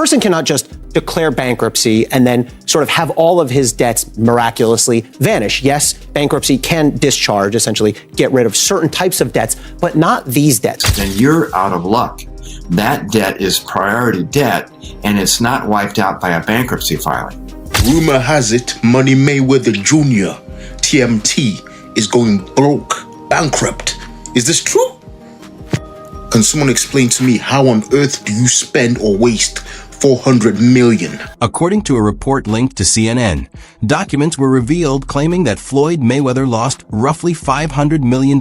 person cannot just declare bankruptcy and then sort of have all of his debts miraculously vanish. Yes, bankruptcy can discharge, essentially get rid of certain types of debts, but not these debts. Then you're out of luck. That debt is priority debt, and it's not wiped out by a bankruptcy filing. Rumor has it Money Mayweather Jr., TMT, is going broke, bankrupt. Is this true? Can someone explain to me how on earth do you spend or waste $400 million? According to a report linked to CNN, documents were revealed claiming that Floyd Mayweather lost roughly $500 million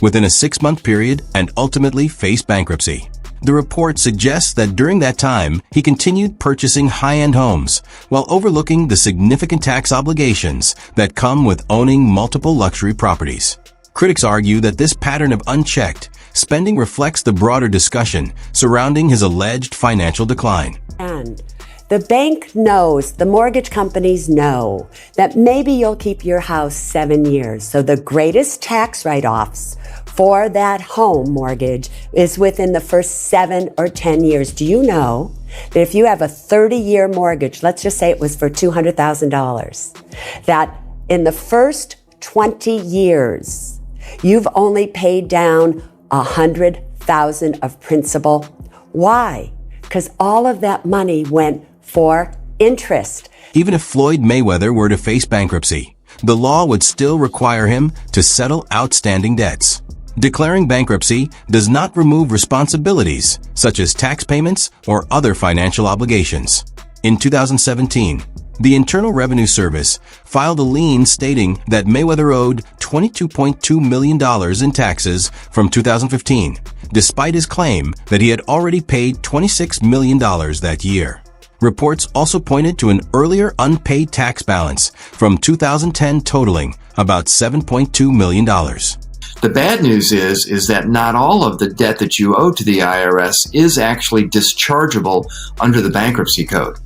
within a 6-month period and ultimately faced bankruptcy. The report suggests that during that time, he continued purchasing high-end homes while overlooking the significant tax obligations that come with owning multiple luxury properties. Critics argue that this pattern of unchecked spending reflects the broader discussion surrounding his alleged financial decline. And the bank knows, the mortgage companies know that maybe you'll keep your house 7 years. So the greatest tax write-offs for that home mortgage is within the first 7 or 10 years. Do you know that if you have a 30-year mortgage, let's just say it was for $200,000, that in the first 20 years, you've only paid down $100,000 of principal? Why? Because all of that money went for interest. Even if Floyd Mayweather were to face bankruptcy, the law would still require him to settle outstanding debts. Declaring bankruptcy does not remove responsibilities such as tax payments or other financial obligations. In 2017, the Internal Revenue Service filed a lien stating that Mayweather owed $22.2 million in taxes from 2015, despite his claim that he had already paid $26 million that year. Reports also pointed to an earlier unpaid tax balance from 2010 totaling about $7.2 million. The bad news is that not all of the debt that you owe to the IRS is actually dischargeable under the bankruptcy code.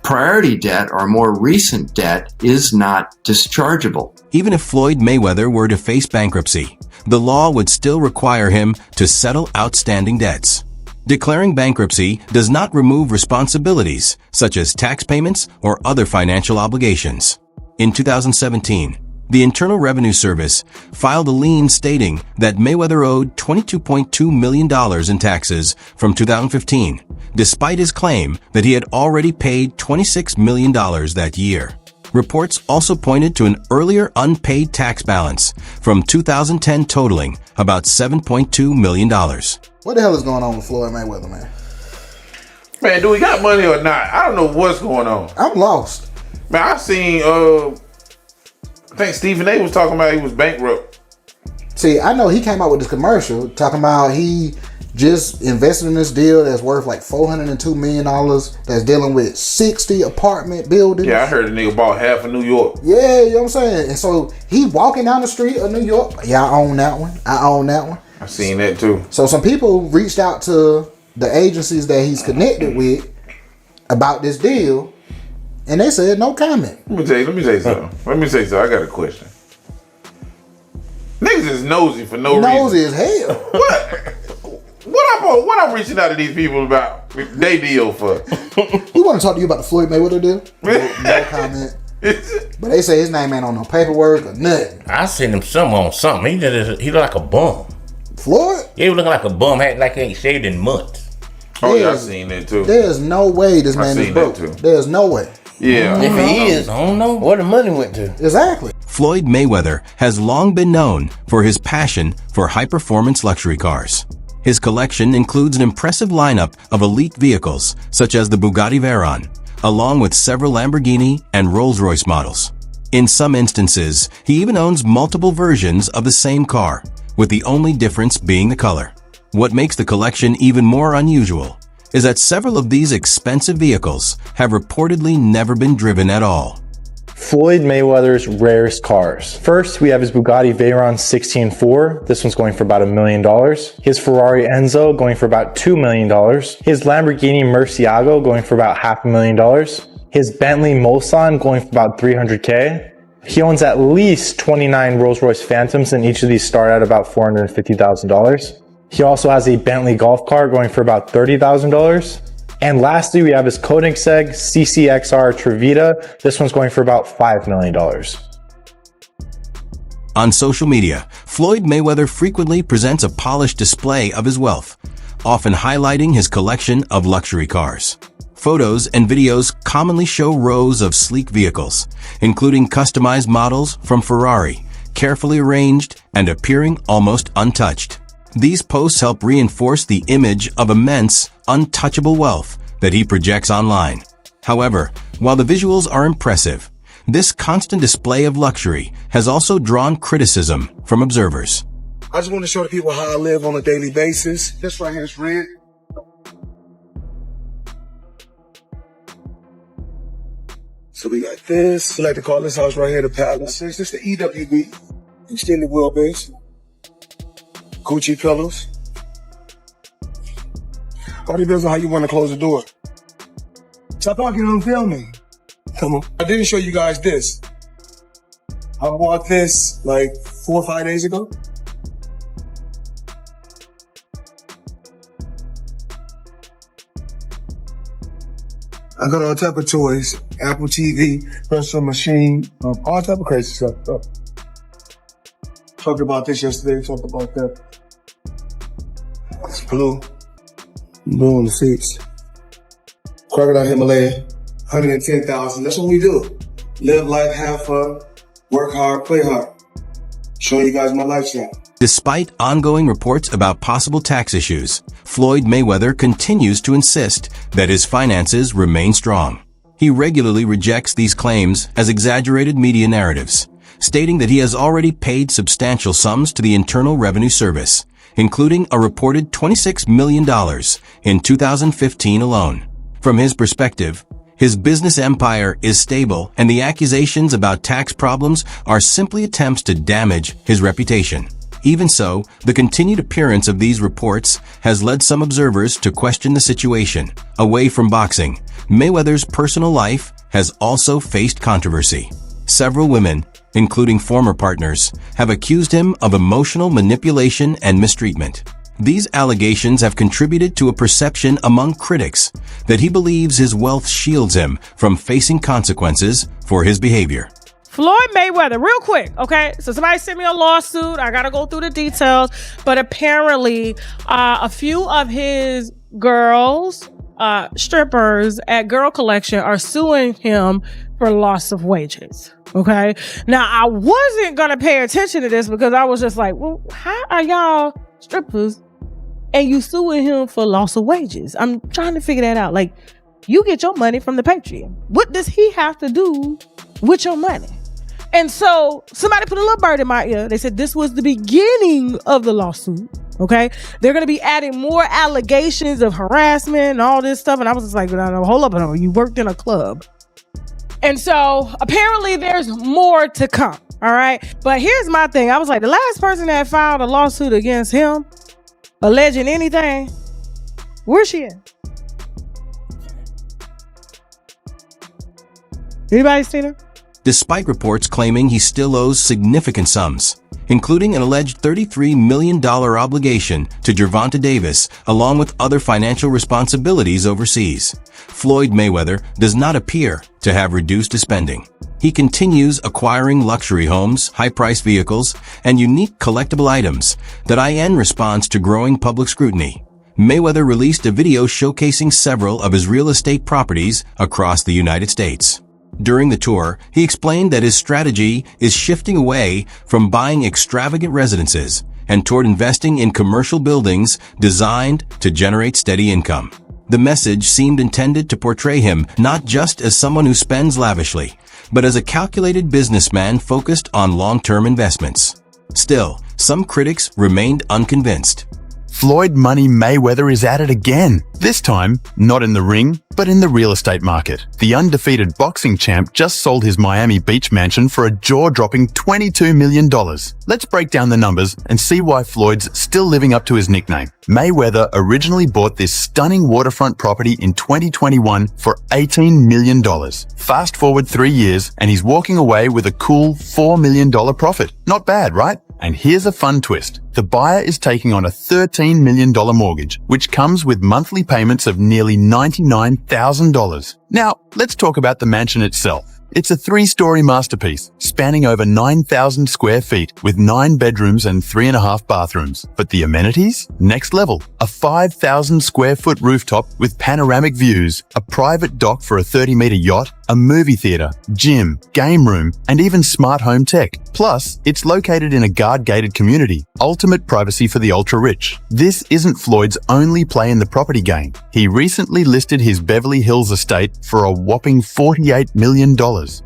Priority debt or more recent debt is not dischargeable. Even if Floyd Mayweather were to face bankruptcy, the law would still require him to settle outstanding debts. Declaring bankruptcy does not remove responsibilities such as tax payments or other financial obligations. In 2017, the Internal Revenue Service filed a lien stating that Mayweather owed $22.2 million in taxes from 2015, despite his claim that he had already paid $26 million that year. Reports also pointed to an earlier unpaid tax balance from 2010 totaling about $7.2 million. What the hell is going on with Floyd Mayweather, man? Man, do we got money or not? I don't know what's going on. I'm lost. Man, I seen, I think Stephen A was talking about he was bankrupt. See, I know he came out with this commercial talking about he just invested in this deal that's worth like $402 million that's dealing with 60 apartment buildings. Yeah, I heard the nigga bought half of New York. Yeah, you know what I'm saying? And so he walking down the street of New York. Yeah, I own that one. I seen that too. So some people reached out to the agencies that he's connected with about this deal, and they said no comment. Let me tell you something. I got a question. Niggas is nosy for no reason. Nosy as hell. What I'm reaching out to these people about they deal for? We want to talk to you about the Floyd Mayweather deal. No comment. But they say his name ain't on no paperwork or nothing. I seen him on something. He look like a bum. Floyd? Yeah, he was looking like a bum, like he ain't shaved in months. Oh yeah, I seen that too. There's no way this man is broke. There's no way. Yeah. If he is, I don't know where the money went to. Exactly. Floyd Mayweather has long been known for his passion for high-performance luxury cars. His collection includes an impressive lineup of elite vehicles, such as the Bugatti Veyron, along with several Lamborghini and Rolls-Royce models. In some instances, he even owns multiple versions of the same car, with the only difference being the color. What makes the collection even more unusual is that several of these expensive vehicles have reportedly never been driven at all. Floyd Mayweather's rarest cars. First, we have his Bugatti Veyron 16.4. This one's going for about $1 million. His Ferrari Enzo going for about $2 million. His Lamborghini Murcielago going for about $500,000. His Bentley Mulsanne going for about $300K. He owns at least 29 Rolls-Royce Phantoms, and each of these start at about $450,000. He also has a Bentley golf cart going for about $30,000. And lastly, we have his Koenigsegg CCXR Trevita. This one's going for about $5 million. On social media, Floyd Mayweather frequently presents a polished display of his wealth, often highlighting his collection of luxury cars. Photos and videos commonly show rows of sleek vehicles, including customized models from Ferrari, carefully arranged and appearing almost untouched. These posts help reinforce the image of immense, untouchable wealth that he projects online. However, while the visuals are impressive, this constant display of luxury has also drawn criticism from observers. I just want to show the people how I live on a daily basis. This right here is rent. So we got this. We like to call this house right here the Palace. This is the EWB, extended wheelbase. Gucci pillows. All depends on how you want to close the door. Stop talking and film me. Come on. I didn't show you guys this. I bought this like 4 or 5 days ago. I got all type of toys, Apple TV, personal machine, all type of crazy stuff. Talked about this yesterday, talked about that. It's blue on the seats. Crocodile Himalaya, 110,000. That's what we do. Live life, have fun, work hard, play hard. Showing you guys my lifestyle. Despite ongoing reports about possible tax issues, Floyd Mayweather continues to insist that his finances remain strong. He regularly rejects these claims as exaggerated media narratives, stating that he has already paid substantial sums to the Internal Revenue Service, including a reported $26 million in 2015 alone. From his perspective, his business empire is stable, and the accusations about tax problems are simply attempts to damage his reputation. Even so, the continued appearance of these reports has led some observers to question the situation. Away from boxing, Mayweather's personal life has also faced controversy. Several women, including former partners, have accused him of emotional manipulation and mistreatment. These allegations have contributed to a perception among critics that he believes his wealth shields him from facing consequences for his behavior. Floyd Mayweather, real quick, okay? So somebody sent me a lawsuit. I got to go through the details. But apparently, a few of his girls, strippers at Girl Collection are suing him for loss of wages, okay? Now, I wasn't going to pay attention to this because I was just like, well, how are y'all strippers and you suing him for loss of wages? I'm trying to figure that out. Like, you get your money from the Patreon. What does he have to do with your money? And so somebody put a little bird in my ear. They said this was the beginning of the lawsuit. Okay. They're going to be adding more allegations of harassment and all this stuff. And I was just like, no, hold up. No, you worked in a club. And so apparently there's more to come. All right. But here's my thing. I was like, the last person that filed a lawsuit against him, alleging anything, where's she at? Anybody seen her? Despite reports claiming he still owes significant sums, including an alleged $33 million obligation to Gervonta Davis, along with other financial responsibilities overseas, Floyd Mayweather does not appear to have reduced his spending. He continues acquiring luxury homes, high-priced vehicles, and unique collectible items that in response to growing public scrutiny. Mayweather released a video showcasing several of his real estate properties across the United States. During the tour, he explained that his strategy is shifting away from buying extravagant residences and toward investing in commercial buildings designed to generate steady income. The message seemed intended to portray him not just as someone who spends lavishly, but as a calculated businessman focused on long-term investments. Still, some critics remained unconvinced. Floyd Money Mayweather is at it again. This time, not in the ring, but in the real estate market. The undefeated boxing champ just sold his Miami Beach mansion for a jaw-dropping $22 million. Let's break down the numbers and see why Floyd's still living up to his nickname. Mayweather originally bought this stunning waterfront property in 2021 for $18 million. Fast forward 3 years and he's walking away with a cool $4 million profit. Not bad, right? And here's a fun twist. The buyer is taking on a $13 million mortgage, which comes with monthly payments of nearly $99,000. Now, let's talk about the mansion itself. It's a 3-story masterpiece, spanning over 9,000 square feet with 9 bedrooms and 3.5 bathrooms. But the amenities? Next level. A 5,000 square foot rooftop with panoramic views, a private dock for a 30-meter yacht, a movie theater, gym, game room, and even smart home tech. Plus, it's located in a guard-gated community, ultimate privacy for the ultra-rich. This isn't Floyd's only play in the property game. He recently listed his Beverly Hills estate for a whopping $48 million.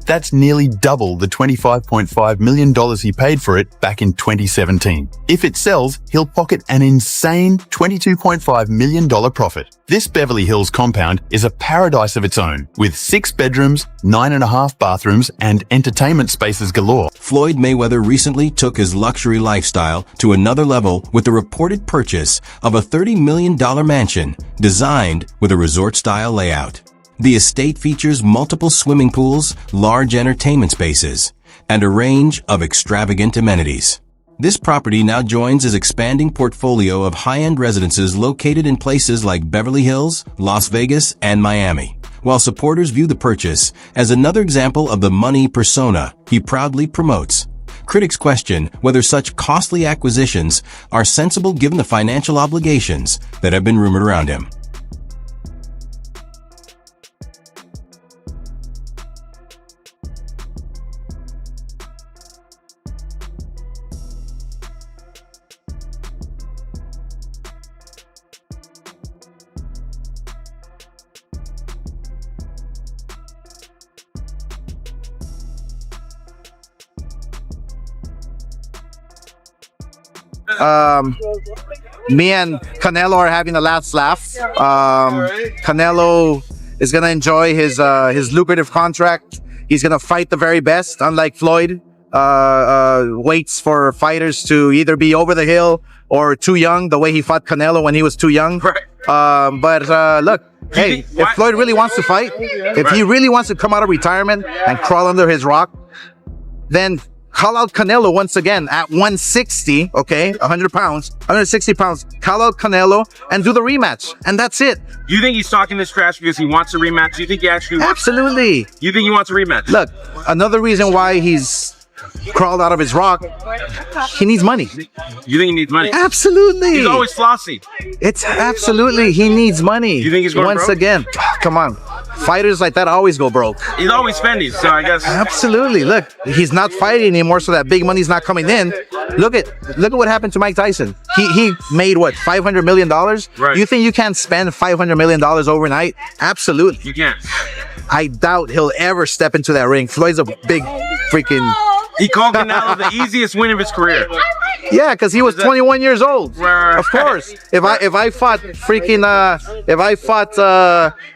That's nearly double the $25.5 million he paid for it back in 2017. If it sells, he'll pocket an insane $22.5 million profit. This Beverly Hills compound is a paradise of its own, with 6 bedrooms, 9.5 bathrooms, and entertainment spaces galore. Floyd Mayweather recently took his luxury lifestyle to another level with the reported purchase of a $30 million mansion designed with a resort-style layout. The estate features multiple swimming pools, large entertainment spaces, and a range of extravagant amenities. This property now joins his expanding portfolio of high-end residences located in places like Beverly Hills, Las Vegas, and Miami, while supporters view the purchase as another example of the money persona he proudly promotes. Critics question whether such costly acquisitions are sensible given the financial obligations that have been rumored around him. Me and Canelo are having the last laugh. Canelo is gonna enjoy his lucrative contract. He's gonna fight the very best, unlike Floyd. Waits for fighters to either be over the hill or too young, the way he fought Canelo when he was too young. But look, hey, if Floyd really wants to fight, if he really wants to come out of retirement and crawl under his rock, then call out Canelo once again at 160, okay, 100 pounds, 160 pounds. Call out Canelo and do the rematch, and that's it. You think he's talking this trash because he wants a rematch? You think he actually wants? Absolutely. You think he wants a rematch? Look, another reason why he's crawled out of his rock, he needs money. You think he needs money? Absolutely. He's always flossy. It's absolutely, he needs money. You think he's going once broke? Again, come on. Fighters like that always go broke. He's always spending, so I guess. Absolutely. Look, he's not fighting anymore, so that big money's not coming in. Look at what happened to Mike Tyson. He made what, $500 million? Right. You think you can spend $500 million overnight? Absolutely. You can't. I doubt he'll ever step into that ring. Floyd's a big freaking. He called Canelo the easiest win of his career. Yeah, because he was 21 years old. Right. Of course. If I fought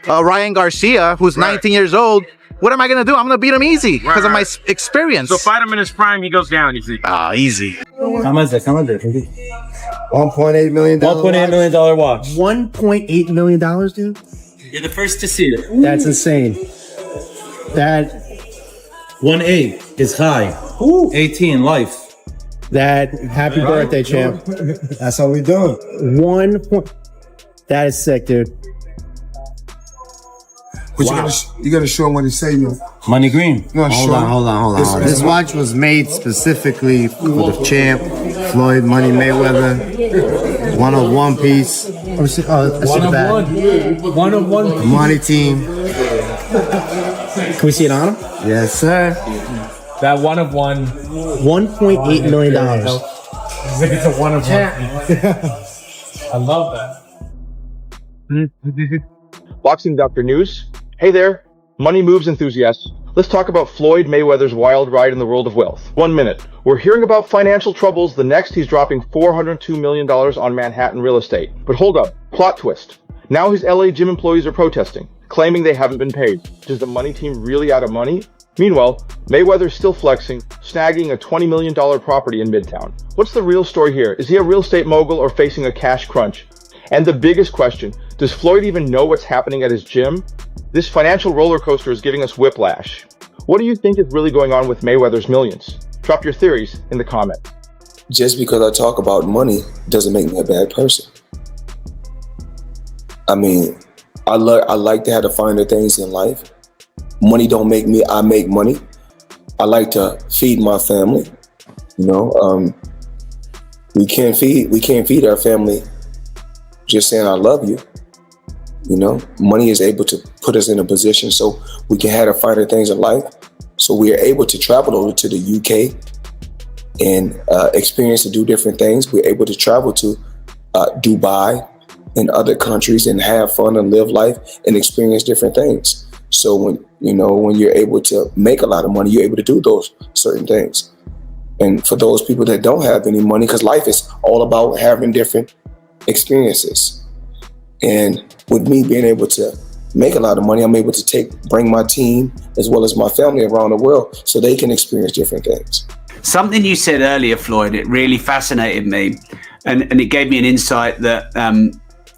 Ryan Garcia, who's 19 years old, what am I gonna do? I'm gonna beat him easy because of my experience. So fight him in his prime, he goes down. You see? Easy. How much is it? $1.8 million. $1.8 million watch. $1.8 million, dude. You're the first to see it. That's insane. That 1.8 is high. 18 life. That happy birthday, champ. That's how we doing. 1 point. That is sick, dude. But you gotta show him what he's saying. Money green. No, hold on. This watch was made specifically for the champ, Floyd Money Mayweather. 1 of 1 piece. Oh, that's in the back. 1 of 1. Money team. Can we see it on him? Yes, sir. That 1 of 1. $1.8 million. It's a 1 of 1. I love that. Boxing Doctor News. Hey there, money moves enthusiasts. Let's talk about Floyd Mayweather's wild ride in the world of wealth. 1 minute. We're hearing about financial troubles. The next, he's dropping $402 million on Manhattan real estate. But hold up. Plot twist. Now his LA gym employees are protesting, claiming they haven't been paid. Is the money team really out of money? Meanwhile, Mayweather's still flexing, snagging a $20 million property in Midtown. What's the real story here? Is he a real estate mogul or facing a cash crunch? And the biggest question, does Floyd even know what's happening at his gym? This financial roller coaster is giving us whiplash. What do you think is really going on with Mayweather's millions? Drop your theories in the comments. just because I talk about money doesn't make me a bad person. I mean, I like to have the finer things in life. Money don't make me, I make money. I like to feed my family. You know, we can't feed our family just saying I love you. You know, money is able to put us in a position so we can have the finer things in life. So we are able to travel over to the UK and experience and do different things. We're able to travel to Dubai and other countries and have fun and live life and experience different things. So when you're able to make a lot of money, you're able to do those certain things. And for those people that don't have any money, because life is all about having different experiences. And with me being able to make a lot of money, I'm able to bring my team as well as my family around the world so they can experience different things. Something you said earlier, Floyd, it really fascinated me. And it gave me an insight that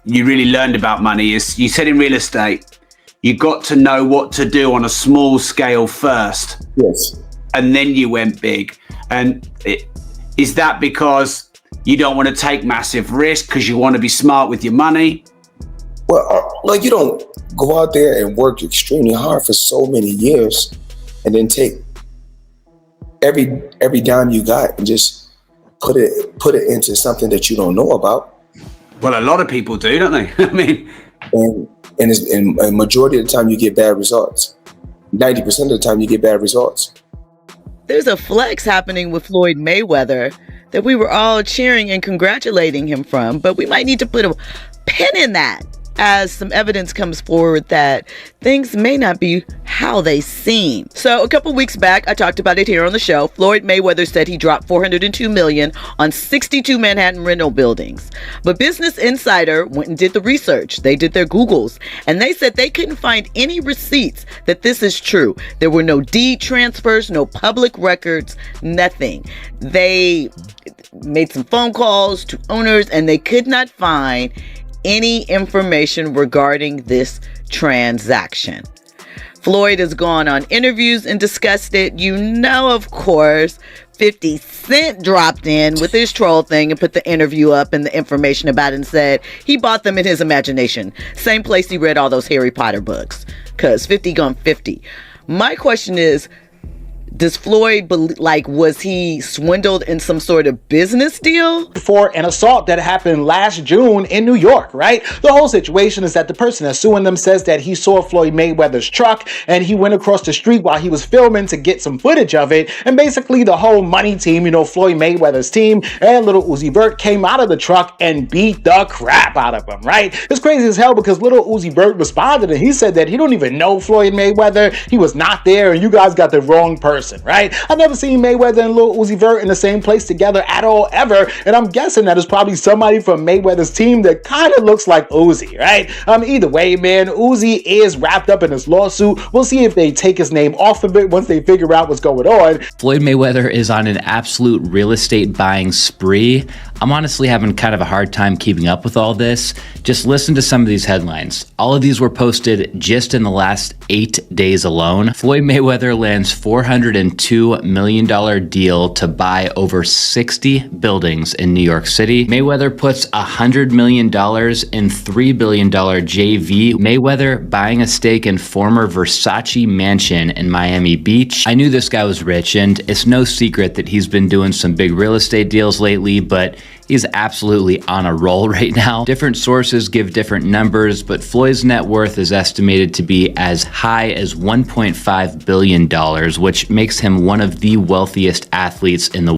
you really learned about money. Is you said in real estate, you got to know what to do on a small scale first. Yes. And then you went big. And is that because you don't want to take massive risk because you want to be smart with your money? Well, like, you don't go out there and work extremely hard for so many years and then take every dime you got and just put it into something that you don't know about. Well, a lot of people do, don't they? I mean, and a majority of the time you get bad results. 90% of the time you get bad results. There's a flex happening with Floyd Mayweather that we were all cheering and congratulating him from, but we might need to put a pin in that as some evidence comes forward that things may not be how they seem. So a couple weeks back, I talked about it here on the show. Floyd Mayweather said he dropped $402 million on 62 Manhattan rental buildings. But Business Insider went and did the research. They did their Googles, and they said they couldn't find any receipts that this is true. There were no deed transfers, no public records, nothing. They made some phone calls to owners, and they could not find any information regarding this transaction. Floyd has gone on interviews and discussed it. You know, of course, 50 Cent dropped in with his troll thing and put the interview up and the information about it and said he bought them in his imagination. Same place he read all those Harry Potter books, because 50 gone 50. My question is, does Floyd, was he swindled in some sort of business deal? For an assault that happened last June in New York, right? The whole situation is that the person that's suing them says that he saw Floyd Mayweather's truck and he went across the street while he was filming to get some footage of it. And basically the whole money team, Floyd Mayweather's team and Little Uzi Vert came out of the truck and beat the crap out of him, right? It's crazy as hell because Little Uzi Vert responded and he said that he don't even know Floyd Mayweather. He was not there and you guys got the wrong person. Right? I've never seen Mayweather and Lil Uzi Vert in the same place together at all, ever. And I'm guessing that it's probably somebody from Mayweather's team that kind of looks like Uzi, right? Either way, man, Uzi is wrapped up in this lawsuit. We'll see if they take his name off of it once they figure out what's going on. Floyd Mayweather is on an absolute real estate buying spree. I'm honestly having kind of a hard time keeping up with all this. Just listen to some of these headlines. All of these were posted just in the last 8 days alone. Floyd Mayweather lands $402 million deal to buy over 60 buildings in New York City. Mayweather puts $100 million in $3 billion JV. Mayweather buying a stake in former Versace mansion in Miami Beach. I knew this guy was rich, and it's no secret that he's been doing some big real estate deals lately, but he's absolutely on a roll right now. Different sources give different numbers, but Floyd's net worth is estimated to be as high as $1.5 billion, which makes him one of the wealthiest athletes in the